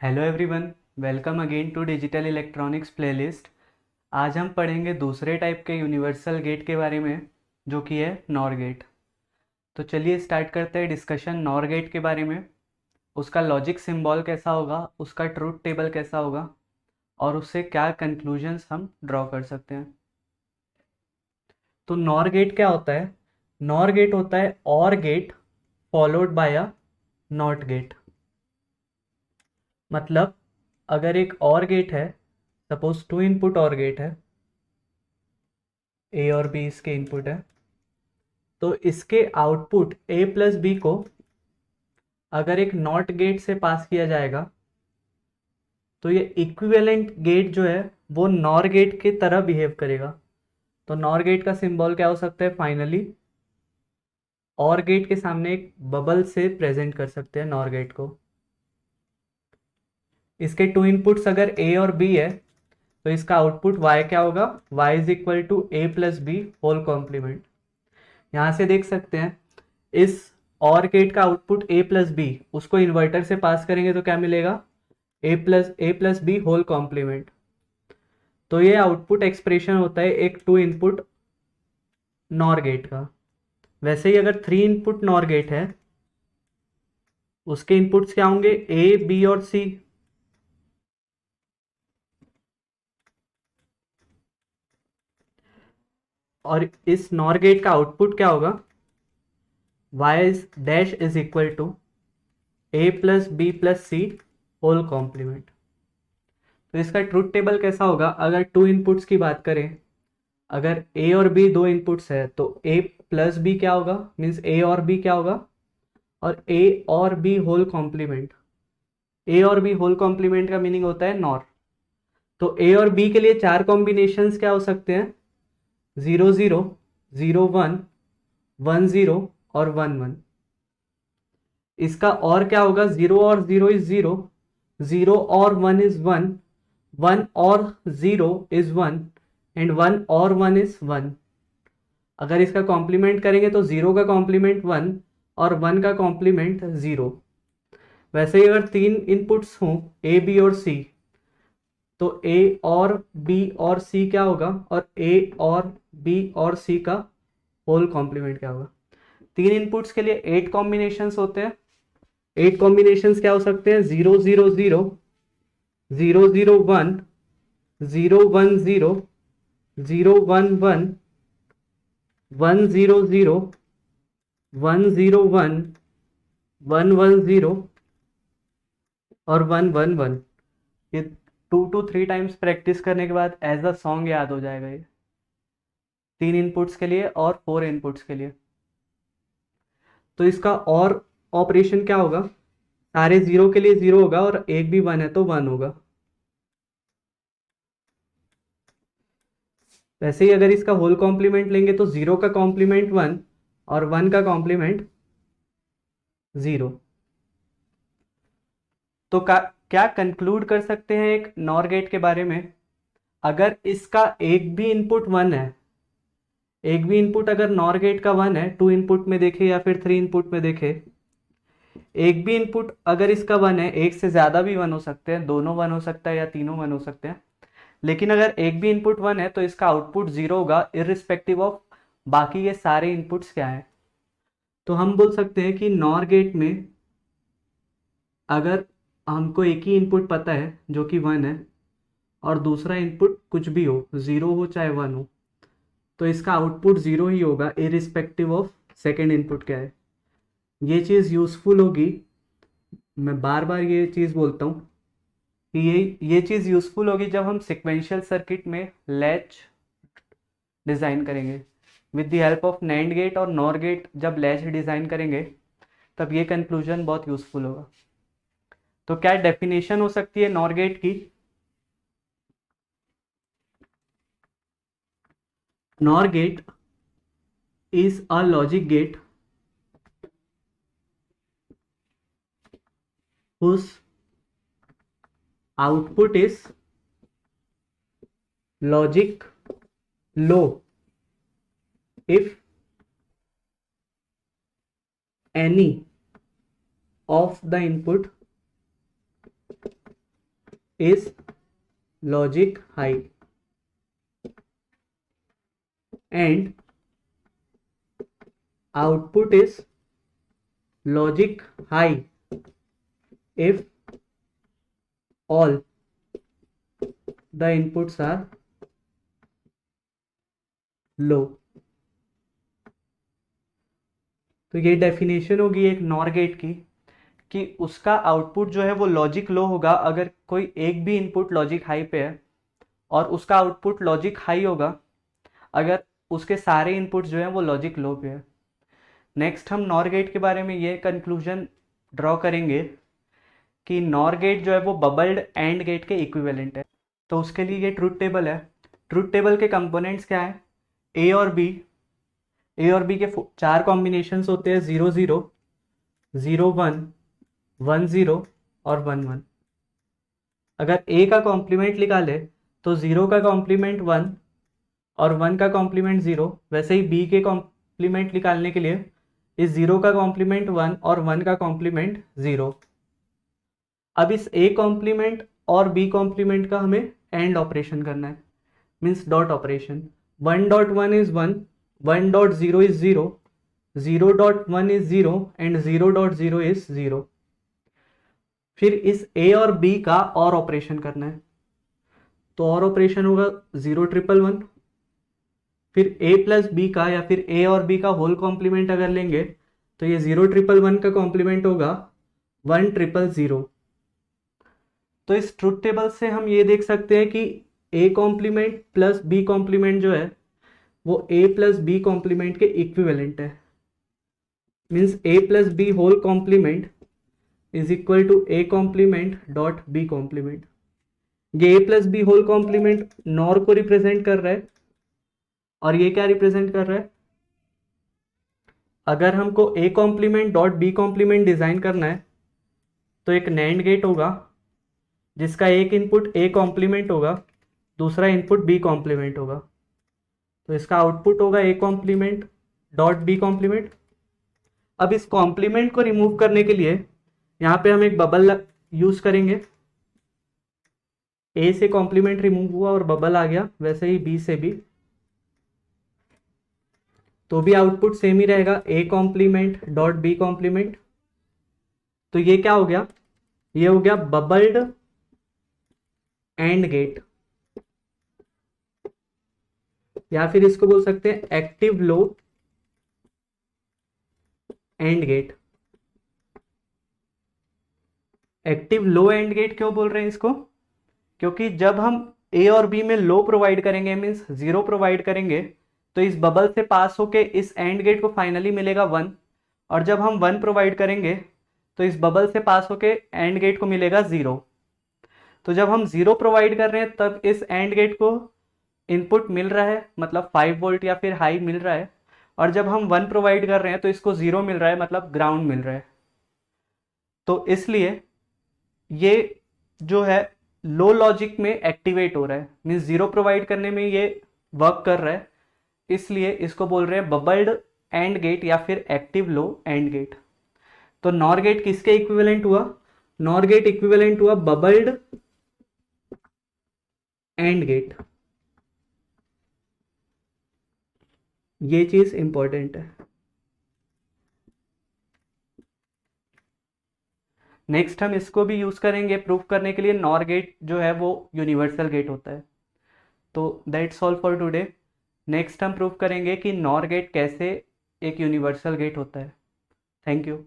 Hello everyone, welcome again to digital electronics playlist. आज हम पढ़ेंगे दूसरे टाइप के यूनिवर्सल गेट के बारे में, जो कि है नॉर गेट। तो चलिए स्टार्ट करते हैं डिस्कशन नॉर गेट के बारे में। उसका लॉजिक सिंबल कैसा होगा, उसका ट्रूथ टेबल कैसा होगा, और उससे क्या कंक्लूजन्स हम ड्रॉ कर सकते हैं। तो नॉर गेट क्या होता है? नॉर गेट होता है और gate followed by a not gate. मतलब अगर एक और गेट है, सपोज टू इनपुट और गेट है, ए और बी इसके इनपुट है, तो इसके आउटपुट ए प्लस बी को अगर एक नॉट गेट से पास किया जाएगा तो ये इक्विवेलेंट गेट जो है वो नॉर गेट की तरह बिहेव करेगा। तो नॉर गेट का सिंबल क्या हो सकता है? फाइनली और गेट के सामने एक बबल से प्रेजेंट कर सकते हैं नॉर गेट को। इसके टू इनपुट्स अगर ए और बी है तो इसका आउटपुट y क्या होगा? y is equal to A plus B whole complement. यहां से देख सकते हैं इस और गेट का आउटपुट ए प्लस बी, उसको इन्वर्टर से पास करेंगे तो क्या मिलेगा? A plus B whole complement. तो ये आउटपुट एक्सप्रेशन होता है एक टू इनपुट नॉर गेट का। वैसे ही अगर थ्री इनपुट नॉर गेट है, उसके इनपुट्स क्या होंगे? ए बी और सी। और इस नॉर गेट का आउटपुट क्या होगा? Y is dash is equal to A plus B plus C whole complement. तो इसका ट्रूथ टेबल कैसा होगा? अगर टू इनपुट्स की बात करें, अगर ए और बी दो इनपुट्स है तो ए प्लस बी क्या होगा? मीन्स ए और बी क्या होगा? और ए और बी होल कॉम्प्लीमेंट। ए और बी होल कॉम्प्लीमेंट का मीनिंग होता है नॉर। तो ए और बी के लिए चार कॉम्बिनेशंस क्या हो सकते हैं? 0 0, 0 1, 1 0 और 1 1। इसका और क्या होगा? 0 और 0 इज 0, 0 और 1 इज 1, 1 और 0 इज 1, एंड 1 और 1 इज 1। अगर इसका कॉम्प्लीमेंट करेंगे तो 0 का कॉम्प्लीमेंट 1 और 1 का कॉम्प्लीमेंट 0। वैसे ही अगर तीन इनपुट्स हों ए बी और सी, तो ए और बी और सी क्या होगा? और ए और बी और सी का होल कॉम्प्लीमेंट क्या होगा? तीन इनपुट्स के लिए 8 कॉम्बिनेशंस होते हैं। 8 कॉम्बिनेशंस क्या हो सकते हैं? 0 0 0, 0 0 1, 0 1 0, 0 1 1, 1 0 0, 1 0 1, 1 1 0 और 1 1 1। ये 2 to 3 टाइम्स प्रैक्टिस करने के बाद एज अ सॉन्ग याद हो जाएगा ये, तीन इनपुट्स के लिए और फोर इनपुट्स के लिए। तो इसका और ऑपरेशन क्या होगा? सारे जीरो के लिए जीरो होगा और एक भी वन है तो वन होगा। वैसे ही अगर इसका होल कॉम्प्लीमेंट लेंगे तो जीरो का कॉम्प्लीमेंट वन और वन का कॉम्प्लीमेंट जीरो। तो क्या कंक्लूड कर सकते हैं एक नॉर गेट के बारे में? अगर इसका एक भी इनपुट वन है, एक भी इनपुट अगर नॉर गेट का वन है, टू इनपुट में देखे या फिर थ्री इनपुट में देखे, एक भी इनपुट अगर इसका वन है, एक से ज्यादा भी वन हो सकते हैं, दोनों वन हो सकता है या तीनों वन हो सकते हैं, लेकिन अगर एक भी इनपुट वन है तो इसका आउटपुट जीरो होगा इररिस्पेक्टिव ऑफ बाकी ये सारे इनपुट्स क्या हैं। तो हम बोल सकते हैं कि नॉर गेट में अगर हमको एक ही इनपुट पता है जो कि वन है, और दूसरा इनपुट कुछ भी हो, जीरो हो चाहे वन हो, तो इसका आउटपुट जीरो ही होगा इररिस्पेक्टिव ऑफ सेकेंड इनपुट क्या है। ये चीज़ यूजफुल होगी। मैं बार बार ये चीज़ बोलता हूँ कि ये चीज़ यूजफुल होगी जब हम सिक्वेंशियल सर्किट में लैच डिज़ाइन करेंगे। With the help of NAND gate और नॉर गेट जब लैच डिज़ाइन करेंगे तब ये कंक्लूजन बहुत यूजफुल होगा। तो क्या डेफिनेशन हो सकती है नॉर गेट की? NOR gate is a logic gate whose output is logic low if any of the input is logic high and output is logic high if all the inputs are low। तो ये definition होगी एक nor gate की कि उसका output जो है वो लॉजिक लो होगा अगर कोई एक भी इनपुट लॉजिक हाई पे है, और उसका आउटपुट लॉजिक हाई होगा अगर उसके सारे इनपुट्स जो हैं वो लॉजिक लो पे है। नेक्स्ट हम नॉर गेट के बारे में ये कंक्लूजन ड्रॉ करेंगे कि नॉर गेट जो है वो बबल्ड एंड गेट के इक्विवेलेंट है। तो उसके लिए ये ट्रूथ टेबल है। ट्रूथ टेबल के कंपोनेंट्स क्या है? ए और बी। ए और बी के 4 कॉम्बिनेशंस होते हैं, 0 0, 0 1, 1 0 और 1 1। अगर ए का कॉम्प्लीमेंट निकाले तो 0 का कॉम्प्लीमेंट 1 और 1 का कॉम्प्लीमेंट 0। वैसे ही बी के कॉम्प्लीमेंट निकालने के लिए इस 0 का कॉम्प्लीमेंट 1 और 1 का कॉम्प्लीमेंट 0। अब इस ए कॉम्प्लीमेंट और बी कॉम्प्लीमेंट का हमें एंड ऑपरेशन करना है, means dot operation. 1.1 is 1, 1.0 is 0, 0.1 is 0 and 0.0 is 0। फिर इस ए और बी का और ऑपरेशन करना है, तो और ऑपरेशन होगा 0 1 1 1। फिर ए प्लस बी का या फिर ए और बी का होल कॉम्प्लीमेंट अगर लेंगे तो ये 0 1 1 का कॉम्प्लीमेंट होगा 1 0 0। तो इस ट्रुथ टेबल से हम ये देख सकते हैं कि A complement plus B complement जो है वो ए प्लस बी कॉम्प्लीमेंट के इक्विवेलेंट है। Means A plus B whole complement is equal to A complement dot B complement. ये A plus B whole complement NOR को रिप्रेजेंट कर रहा है और ये क्या रिप्रेजेंट कर रहा है? अगर हमको A complement dot B complement design करना है तो एक नैंड गेट होगा जिसका एक इनपुट ए कॉम्प्लीमेंट होगा, दूसरा इनपुट बी कॉम्प्लीमेंट होगा। तो इसका आउटपुट होगा A complement dot B complement. अब इस कॉम्प्लीमेंट को रिमूव करने के लिए यहाँ पे हम एक बबल यूज करेंगे। ए से कॉम्प्लीमेंट रिमूव हुआ और बबल आ गया, वैसे ही बी से भी, तो भी आउटपुट सेम ही रहेगा, A complement dot B complement. तो ये क्या हो गया? ये हो गया बबल्ड एंड गेट, या फिर इसको बोल सकते हैं active low AND gate. Active low AND gate क्यों बोल रहे हैं इसको? क्योंकि जब हम ए और बी में लो प्रोवाइड करेंगे, मीन्स 0 प्रोवाइड करेंगे, तो इस बबल से पास होके इस एंड गेट को फाइनली मिलेगा 1, और जब हम 1 प्रोवाइड करेंगे तो इस बबल से पास होके एंड गेट को मिलेगा 0। तो जब हम 0 प्रोवाइड कर रहे हैं तब इस एंड गेट को इनपुट मिल रहा है, मतलब 5 वोल्ट या फिर हाई मिल रहा है, और जब हम 1 प्रोवाइड कर रहे हैं तो इसको 0 मिल रहा है, मतलब ग्राउंड मिल रहा है। तो इसलिए ये जो है लो लॉजिक में एक्टिवेट हो रहा है, मीन्स 0 प्रोवाइड करने में ये वर्क कर रहा है, इसलिए इसको बोल रहे हैं बबल्ड एंड गेट या फिर एक्टिव लो एंड गेट। तो नॉर गेट किसके इक्विवेलेंट हुआ? नॉर गेट इक्विवेलेंट हुआ बबल्ड एंड गेट। ये चीज इंपॉर्टेंट है। नेक्स्ट हम इसको भी यूज करेंगे प्रूफ करने के लिए, नॉर गेट जो है वो यूनिवर्सल गेट होता है। तो that's all for today. Next हम प्रूफ करेंगे कि नॉर गेट कैसे एक यूनिवर्सल गेट होता है। Thank you.